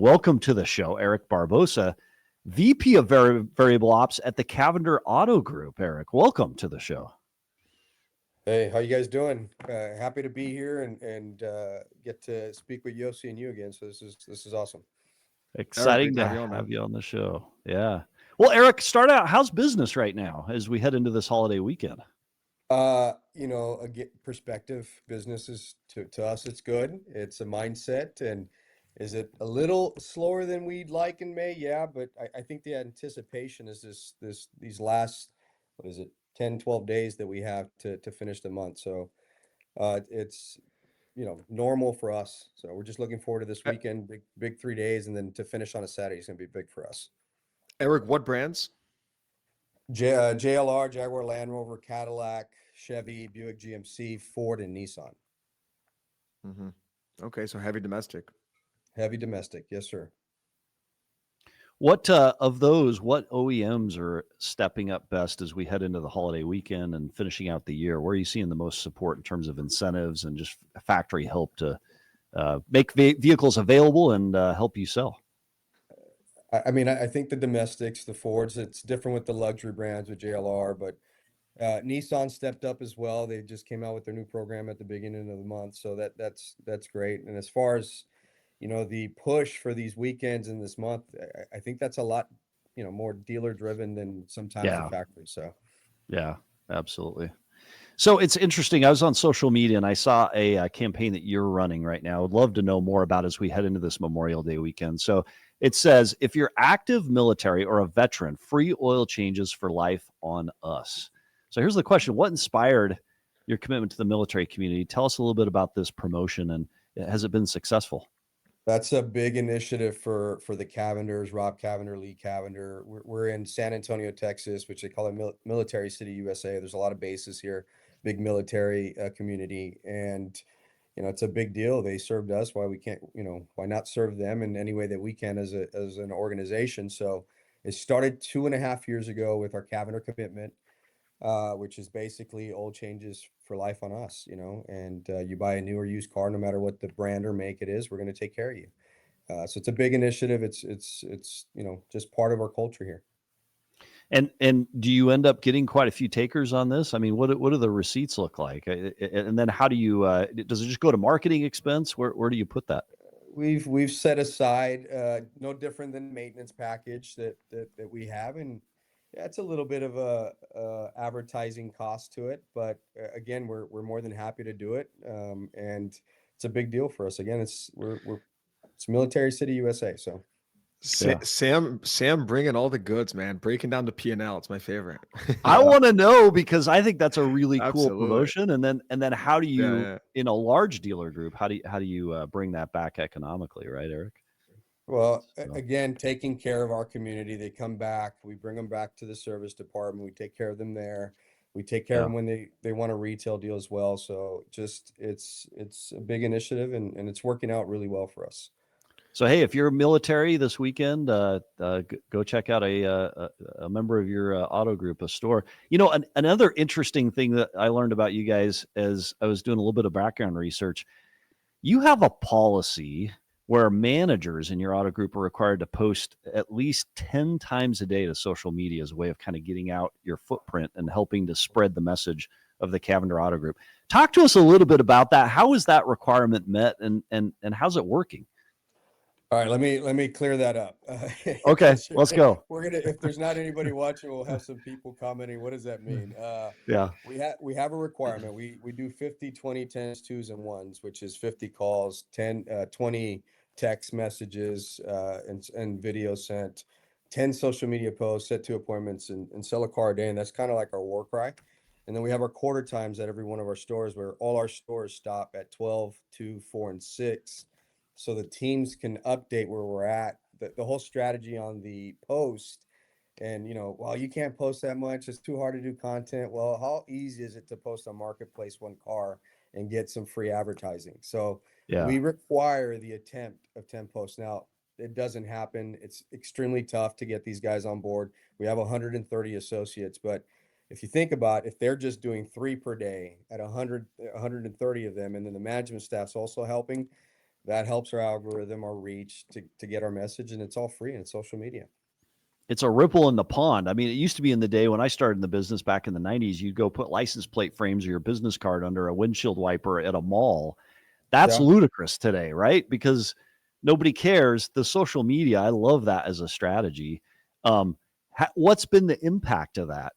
Welcome to the show, Eric Barbosa, VP of Variable Ops at the Cavender Auto Group. Eric, welcome to the show. Hey, how you guys doing? Happy to be here and get to speak with Yossi and you again. So this is awesome. Eric, Exciting great to to have you on, have man. you on the show. Yeah. Well, Eric, start out. How's business right now as we head into this holiday weekend? Perspective businesses to us, it's good. It's a mindset, and is it a little slower than we'd like in May? Yeah, but I think the anticipation is these last, what is it, 10, 12 days that we have to finish the month. So it's normal for us. So we're just looking forward to this E- weekend, big 3 days, and then to finish on a Saturday is gonna be big for us. Eric, what brands? JLR, Jaguar Land Rover, Cadillac, Chevy, Buick GMC, Ford, and Nissan. hmm Okay, so heavy domestic. Heavy domestic, yes, sir. What of those? What OEMs are stepping up best as we head into the holiday weekend and finishing out the year? Where are you seeing the most support in terms of incentives and just factory help to make vehicles available and help you sell? I think the domestics, the Fords, it's different with the luxury brands with JLR, but Nissan stepped up as well. They just came out with their new program at the beginning of the month, so that's great. And as far as the push for these weekends in this month, I think that's a lot, more dealer driven than sometimes the Yeah, factory. So yeah, absolutely. So it's interesting. I was on social media and I saw a campaign that you're running right now. I'd love to know more about as we head into this Memorial Day weekend. So it says, if you're active military or a veteran, free oil changes for life on us. So here's the question: what inspired your commitment to the military community? Tell us a little bit about this promotion, and has it been successful? that's a big initiative for the Cavenders, Rob Cavender, Lee Cavender. We're in San Antonio, Texas, which they call it Military City, USA. There's a lot of bases here, big military community, and it's a big deal. They served us. Why we can't, why not serve them in any way that we can as an organization? So it started 2.5 years ago with our Cavender commitment, which is basically oil changes for life on us, and you buy a new or used car, no matter what the brand or make it is, we're going to take care of you. So it's a big initiative. It's just part of our culture here. And do you end up getting quite a few takers on this? I mean, what do the receipts look like? And then how do you does it just go to marketing expense? Where do you put that? We've set aside no different than maintenance package that we have, and yeah, it's a little bit of a advertising cost to it, but again, we're more than happy to do it, and it's a big deal for us. Again, it's Military City, USA. So Yeah. Sam, bringing all the goods, man. Breaking down the P&L. It's my favorite. I want to know because I think that's a really cool Absolutely. promotion. And then how do Yeah, you yeah. in a large dealer group how do you bring that back economically, right, Eric? well, So again, taking care of our community, they come back, we bring them back to the service department, we take care of them there. We take care of yeah. them when they want a retail deal as well. So just it's a big initiative, and it's working out really well for us. So hey, if you're military this weekend, go check out a member of your auto group, a store. Another interesting thing that I learned about you guys as I was doing a little bit of background research, you have a policy where managers in your auto group are required to post at least 10 times a day to social media as a way of kind of getting out your footprint and helping to spread the message of the Cavender Auto Group. Talk to us a little bit about that. How is that requirement met, and how's it working? All right, let me clear that up. Okay, Because let's go. we're gonna, if there's not anybody watching, we'll have some people commenting. What does that mean? Yeah. We have a requirement. We do 50, 20, 10s, 2s, and 1s, which is 50 calls, 20 text messages, and video sent, 10 social media posts, set 2 appointments, and sell a car a day. And that's kind of like our war cry. And then we have our quarter times at every one of our stores, where all our stores stop at 12, 2, 4, and 6, so the teams can update where we're at. The whole strategy on the post, and well, you can't post that much, it's too hard to do content. Well, how easy is it to post on Marketplace one car and get some free advertising? So Yeah. we require the attempt of 10 posts. Now, it doesn't happen. It's extremely tough to get these guys on board. We have 130 associates, but if you think about, if they're just doing 3 per day at 130 of them, and then the management staff's also helping, that helps our algorithm, our reach to get our message, and it's all free and it's social media. It's a ripple in the pond. I mean, it used to be in the day when I started in the business back in the 90s, you'd go put license plate frames or your business card under a windshield wiper at a mall. That's Yeah. ludicrous today, right? Because nobody cares. The social media, I love that as a strategy. What's been the impact of that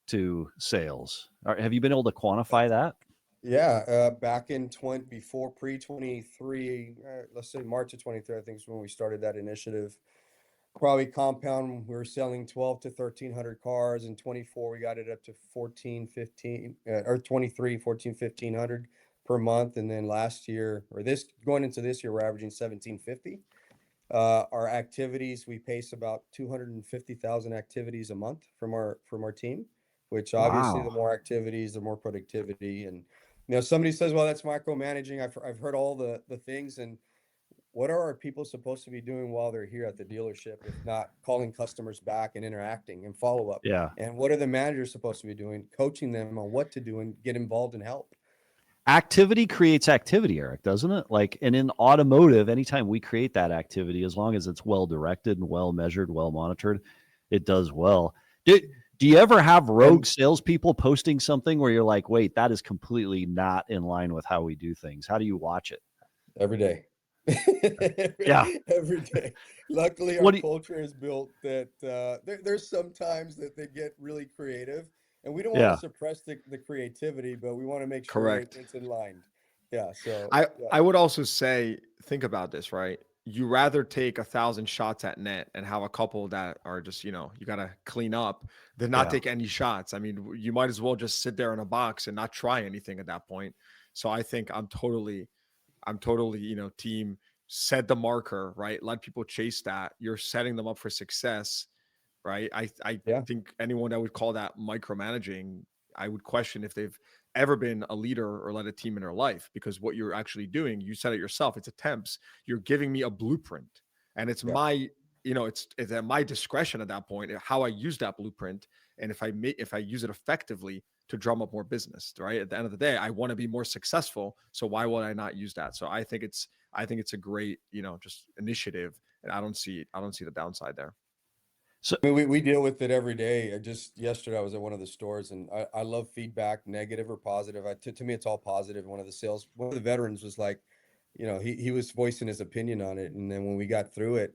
to sales? Have you been able to quantify that? Yeah, back in before pre-23, let's say March of 23, I think is when we started that initiative. Probably compound, we were selling 12 to 1300 cars. In 24, we got it up to 14, 15, or 23, 14, 1500 per month. And then last year, or this going into this year, we're averaging 1750. Our activities, we pace about 250,000 activities a month from our team, which obviously the Wow. more activities, the more productivity. And somebody says, well, that's micromanaging. I've heard all the things. And what are our people supposed to be doing while they're here at the dealership, if not calling customers back and interacting and follow up? Yeah. And what are the managers supposed to be doing? Coaching them on what to do and get involved and help. Activity creates activity, Eric, doesn't it? Like, and in automotive, anytime we create that activity, as long as it's well directed and well measured, well monitored, it does well. Do you ever have rogue And salespeople posting something where you're like, wait, that is completely not in line with how we do things? How do you watch it? every day. Yeah. Every day. Luckily, our What do you, culture is built that there's sometimes that they get really creative, and we don't want to yeah. suppress the creativity, but we want to make sure Correct. it's in line. Yeah. So I yeah, I would also say, think about this, right? You rather take 1,000 shots at net and have a couple that are just, you gotta clean up than not Yeah. take any shots. I mean, you might as well just sit there in a box and not try anything at that point. So I think I'm totally, team set the marker, right? Let people chase that. You're setting them up for success, right? I yeah, think anyone that would call that micromanaging, I would question if they've ever been a leader or led a team in their life, because what you're actually doing, you said it yourself, it's attempts. You're giving me a blueprint, and it's yeah. my, it's at my discretion at that point how I use that blueprint, and if I use it effectively to drum up more business, right? At the end of the day, I want to be more successful, so why would I not use that? So I think it's a great, just initiative, and I don't see the downside there. So, I mean, we deal with it every day. Just yesterday, I was at one of the stores, and I love feedback, negative or positive. To me, it's all positive. One of the veterans was like, he was voicing his opinion on it, and then when we got through it,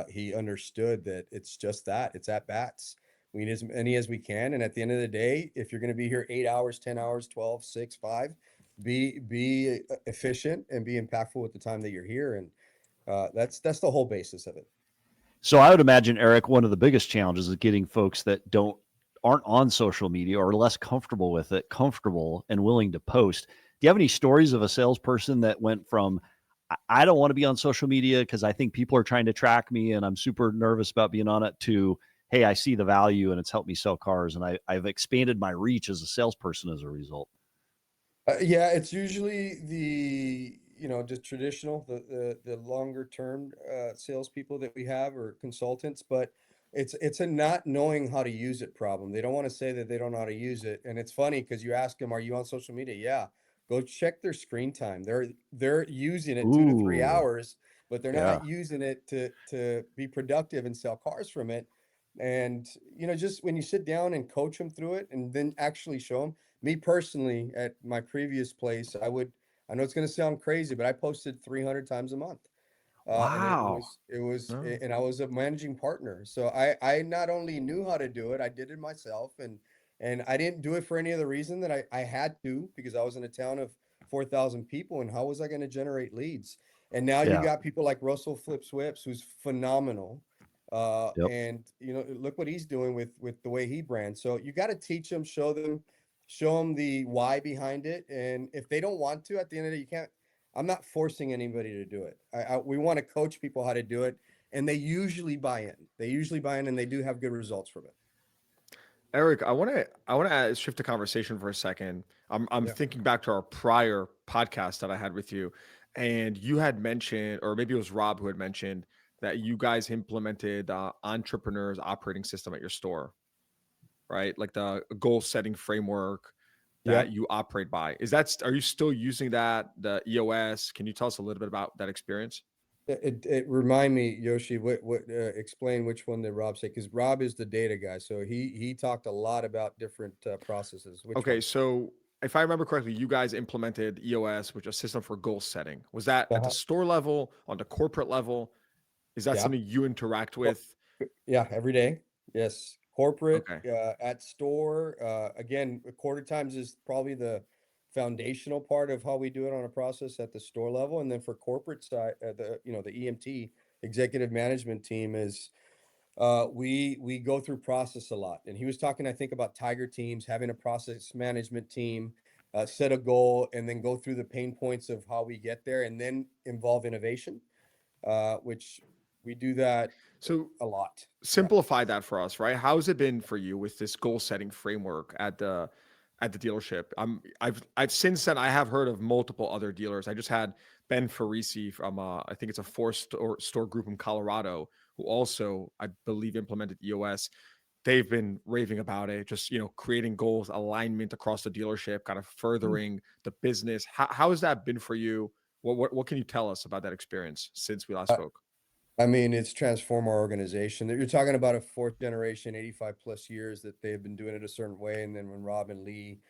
he understood that it's just that it's at bats. We need as many as we can, and at the end of the day, if you're going to be here 8 hours, 10 hours, 12, 6, 5, be efficient and be impactful with the time that you're here, and that's the whole basis of it. so I would imagine, Eric, one of the biggest challenges is getting folks that aren't on social media or less comfortable with it, comfortable and willing to post. Do you have any stories of a salesperson that went from I don't want to be on social media because I think people are trying to track me and I'm super nervous about being on it to, hey, I see the value and it's helped me sell cars and I've expanded my reach as a salesperson as a result. Yeah, it's usually just traditional, the longer term salespeople that we have or consultants, but it's a not knowing how to use it problem. They don't want to say that they don't know how to use it, and it's funny because you ask them, "Are you on social media?" Yeah, go check their screen time. They're using it 2 to 3 Ooh, hours, but they're yeah, not using it to be productive and sell cars from it. And just when you sit down and coach them through it, and then actually show them. Me personally, at my previous place, I know it's going to sound crazy, but I posted 300 times a month. And wow, and I was a managing partner. So I not only knew how to do it, I did it myself. And I didn't do it for any other reason that I had to, because I was in a town of 4,000 people. And how was I going to generate leads? And now you yeah, got people like Russell Flip Swips, who's phenomenal. yep. And look what he's doing with the way he brands. So you got to teach them, show them the why behind it. And if they don't want to, at the end of the day, you can't. I'm not forcing anybody to do it. We want to coach people how to do it, and they usually buy in. They usually buy in, and they do have good results from it. Eric, I want to shift the conversation for a second. I'm Yeah. thinking back to our prior podcast that I had with you, and you had mentioned, or maybe it was Rob who had mentioned, that you guys implemented entrepreneurs operating system at your store, right? Like the goal setting framework. Yeah. that you operate by. Are you still using that, the EOS? Can you tell us a little bit about that experience? It remind me, Yoshi, what explain which one did Rob say? Because Rob is the data guy, so he talked a lot about different processes. Which Okay, one? so if I remember correctly, you guys implemented EOS, which is a system for goal setting. Was that at the Uh-huh. store level, on the corporate level? Is that Yeah. something you interact Oh, with? yeah, every day. Yes. Corporate, Okay. at store. Again, quarter times is probably the foundational part of how we do it on a process at the store level. And then for corporate side, the EMT, executive management team is, we go through process a lot. And he was talking, I think, about tiger teams, having a process management team, set a goal, and then go through the pain points of how we get there, and then involve innovation, which we do that So a lot. Yeah. simplify that for us, right? How has it been for you with this goal setting framework at the dealership? I've since then I have heard of multiple other dealers. I just had Ben Farisi from I think it's a store group in Colorado who also I believe implemented EOS. They've been raving about it, just creating goals, alignment across the dealership, kind of Mm. furthering the business. How has that been for you? What can you tell us about that experience since we last I, spoke? I mean, it's transformed our organization. You're talking about a fourth generation, 85 plus years that they've been doing it a certain way. And then when Rob and Lee,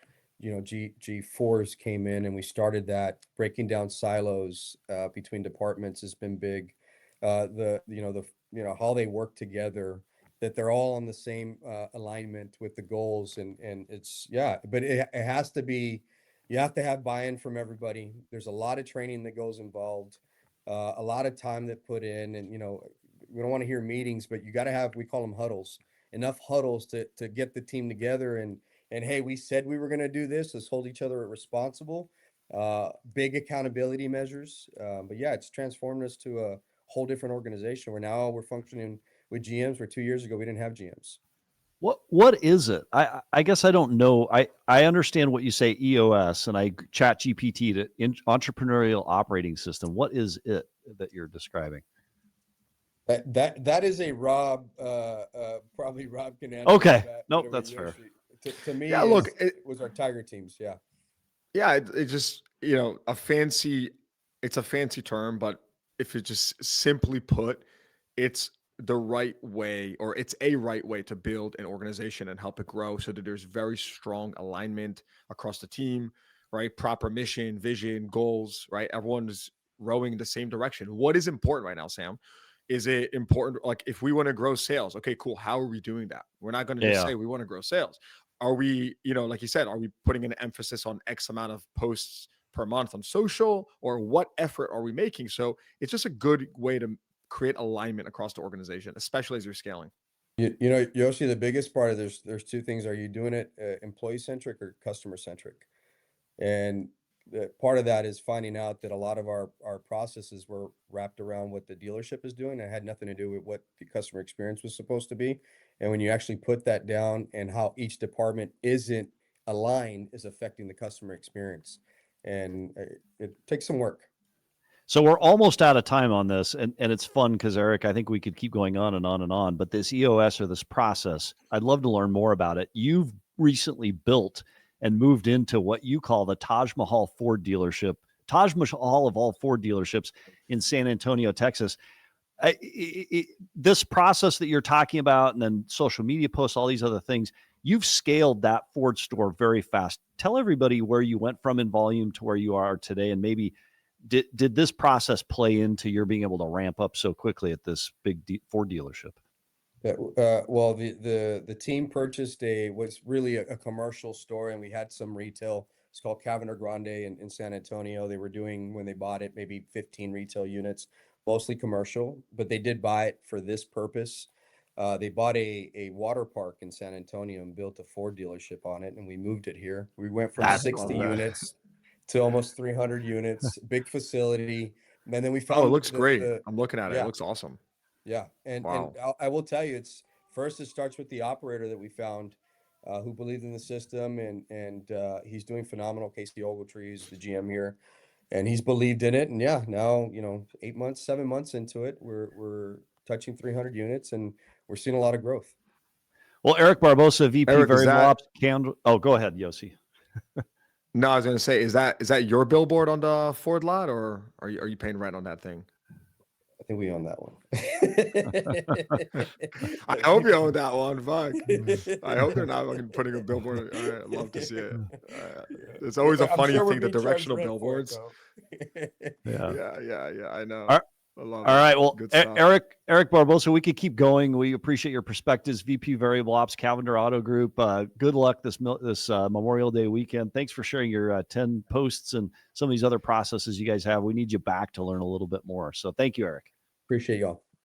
G4s came in and we started that, breaking down silos between departments has been big. How they work together, that they're all on the same alignment with the goals. And it's, yeah, but it has to be, you have to have buy-in from everybody. There's a lot of training that goes involved, a lot of time that put in. And we don't want to hear meetings, but you got to have, we call them huddles, enough huddles to get the team together. And hey, we said we were going to do this, let's hold each other responsible. Big accountability measures. But yeah, it's transformed us to a whole different organization where now we're functioning with GMs, where 2 years ago we didn't have GMs. What is it? I guess I don't know. I understand what you say, EOS, and I chat GPT to entrepreneurial operating system. What is it that you're describing? That is a Rob, probably Rob can answer Okay, that nope, better with that's fair. Yoshi. To me, Yeah, look, it was our Tiger teams. Yeah. yeah, it just it's a fancy term, but if it just simply put, it's the right way, or it's a right way to build an organization and help it grow so that there's very strong alignment across the team, right? Proper mission, vision, goals, right? Everyone is rowing in the same direction. What is important right now, Sam? Is it important, like if we want to grow sales? Okay, cool. How are we doing that? We're not going to just Yeah. say we want to grow sales. Are we, like you said, are we putting an emphasis on X amount of posts per month on social, or what effort are we making? So it's just a good way to create alignment across the organization, especially as you're scaling. Yoshi, the biggest part of there's two things. Are you doing it employee centric or customer centric? And part of that is finding out that a lot of our processes were wrapped around what the dealership is doing. It had nothing to do with what the customer experience was supposed to be. And when you actually put that down and how each department isn't aligned is affecting the customer experience. And it takes some work. So we're almost out of time on this, and it's fun because Eric, I think we could keep going on and on and on. But this EOS, or this process, I'd love to learn more about it. You've recently built and moved into what you call the Taj Mahal Ford dealership, Taj Mahal of all Ford dealerships in San Antonio, Texas. This process that you're talking about, and then social media posts, all these other things, you've scaled that Ford store very fast. Tell everybody where you went from in volume to where you are today, and maybe did this process play into your being able to ramp up so quickly at this big Ford dealership? Well, the team purchased was really a commercial store, and we had some retail. It's called Cavender Grande in San Antonio. They were doing, when they bought it, maybe 15 retail units, mostly commercial, but they did buy it for this purpose. They bought a water park in San Antonio and built a Ford dealership on it, and we moved it here. We went from That's 60 cool. units to almost 300 units, big facility. And then we Oh, it found looks great. I'm looking at it. It yeah, looks awesome. yeah, and Wow. I will tell you, it's first it starts with the operator that we found, who believed in the system, and he's doing phenomenal. Casey Ogletree is the GM here, and he's believed in it. And yeah, now 8 months, 7 months into it, we're touching 300 units, and we're seeing a lot of growth. Well, Eric Barbosa, VP Eric, is Variable that Ops, Candle. Oh, go ahead, Yossi. No, I was gonna say, is that your billboard on the Ford lot, or are you paying rent on that thing? I think we own that one. I hope you own that one. Fuck. I hope they're not fucking putting a billboard. I'd love to see it. It's always a I'm funny sure we're thing, the being charged directional rent for it, billboards. Yeah. Yeah. I know. All I love All it. right. Well, Good stuff. Eric Barbosa, we could keep going. We appreciate your perspectives. VP Variable Ops, Cavender Auto Group. Good luck this Memorial Day weekend. Thanks for sharing your 10 posts and some of these other processes you guys have. We need you back to learn a little bit more. So thank you, Eric. Appreciate y'all.